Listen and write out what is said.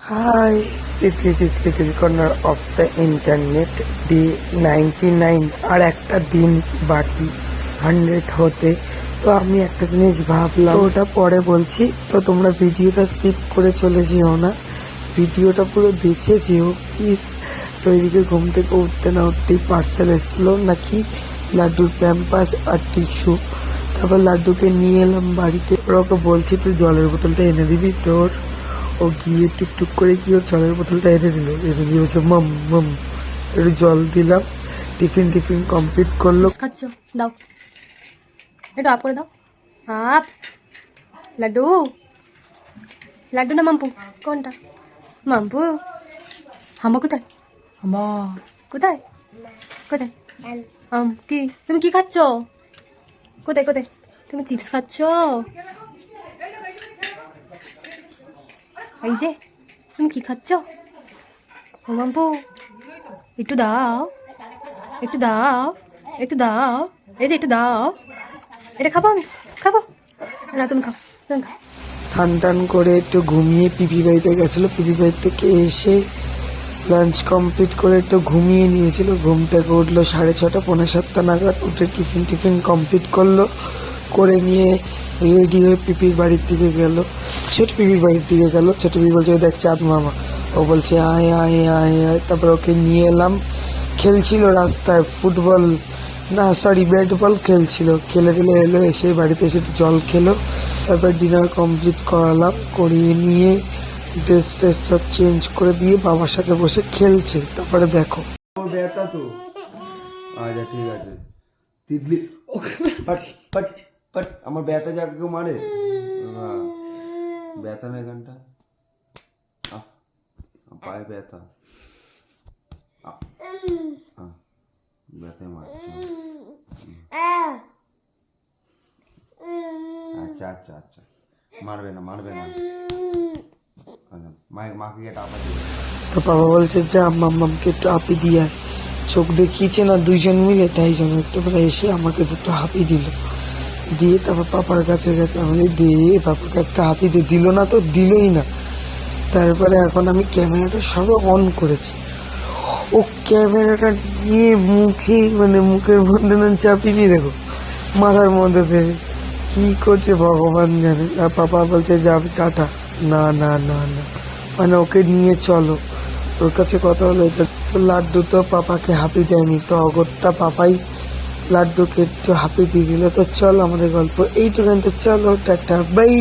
Hi, this is Little Corner of the Internet, Day 99 আর একটা দিন বাকি 100 হতে। তো আমি একটা জিনিস ভাবলাম, তো ওটা পরে বলছি। তো তোমরা ভিডিওটা স্কিপ করে চলে যেও না, ভিডিওটা পুরো দেখে যেও প্লিজ। তো এদিকে ঘুম থেকে উঠতে না উঠতেই পার্সেল এসেছিল, নাকি লাড্ডুর প্যাম্পাস আর টিস্যু। তারপর লাড্ডুকে নিয়ে এলাম বাড়িতে। ওকে বলছি তুই জলের বোতলটা এনে দিবি তোর। ও গিয়ে টুকটুক করে গিয়ে জলের বোতলটা এনে দিল, এনে দিয়ে বলছে মাম মাম, একটু জল দিলাম। টিফিন কমপ্লিট করলো। খাচ্ছ দাও, একটু আপ করে দাও। আপ লাড্ডু, লাড্ডু না মাম্পু, কোনটা মাম্পু? হাম্বা কোথায়? হাম্বা কোথায়? কোথায় কি তুমি কি খাচ্ছ? কোথায় কোথায়? তুমি চিপস খাচ্ছ? এই যে তুমি কি খাচ্ছ? ও মাম্পু একটু দাও, একটু দাও, একটু দাও, এই যে একটু দাও। এটা খাবো, আমি খাবো না, তুমি খাও, তুমি খাও। স্নান টান করে একটু ঘুমিয়ে পিপি বাড়িতে গেছিলো। পিপি বাড়ি থেকে এসে লাঞ্চ কমপ্লিট করে একটু ঘুমিয়ে নিয়েছিল। ঘুম থেকে উঠলো 6:30 পৌনে 7 নাগাদ। উঠে টিফিন কমপ্লিট করলো, করে নিয়ে রেডি হয়ে পিপির বাড়ির দিকে গেল। ছোট পিপির বাড়ির দিকে গেল। ছোট পিপি বলছে দেখ চাঁদ মামা। ও বলছে আয় আয় আয় আয়। তারপর ওকে নিয়ে এলাম। খেলছিল রাস্তায় ফুটবল, না সরি ব্যাট বল খেলছিল। খেলে দিলে এলো, এসে বাড়িতে এসে একটু জল খেলো। তারপর ডিনার কমপ্লিট করালাম, করিয়ে নিয়ে ড্রেস ফ্রেস সব চেঞ্জ করে দিয়ে বাবার সাথে বসে খেলছে। তারপরে দেখো ব্যথা তো। আচ্ছা ঠিক আছে, তিতলি পাট পাট পাট। আমার ব্যথা যাকে কেউ মারে, ব্যথা না এখানটা, পায়ে ব্যথা, ব্যথায় মারছে। আচ্ছা আচ্ছা আচ্ছা, মারবে না মারবে না, মাকে গিয়ে টাপা দিবে। তো বাবা বলছে যা মাম্মামকে একটু হাপি দিয়ে আয়। চোখ দেখিয়েছে না দুইজন মিলে, তাই জন্য তারপরে এসে আমাকে দুটো হাপি দিল। দিয়ে তারপর পাপার কাছে গেছে। আমি দিয়ে পাপাকে একটা হাপি দিয়ে দিল না, তো দিলই না। তারপরে এখন আমি ক্যামেরাটা সবে অন করেছি, ও ক্যামেরাটা নিয়ে মুখে মানে মুখের মধ্যে না চাপিয়ে দিয়ে দেখো মাথার মধ্যে থেকে কি করছে ভগবান জানে। আর পাপা বলছে যাবি টাটা, না না না না, মানে ওকে নিয়ে চলো। ওর কাছে কথা হলো এটা। তো লাড্ডু তো পাপাকে হাঁপি দেয়নি, তো অগত্যা পাপাই লাড্ডুকে একটু হাঁপি দিয়ে দিল। তো চলো আমাদের গল্প এইটুখান, তো চলো টাটা বাই।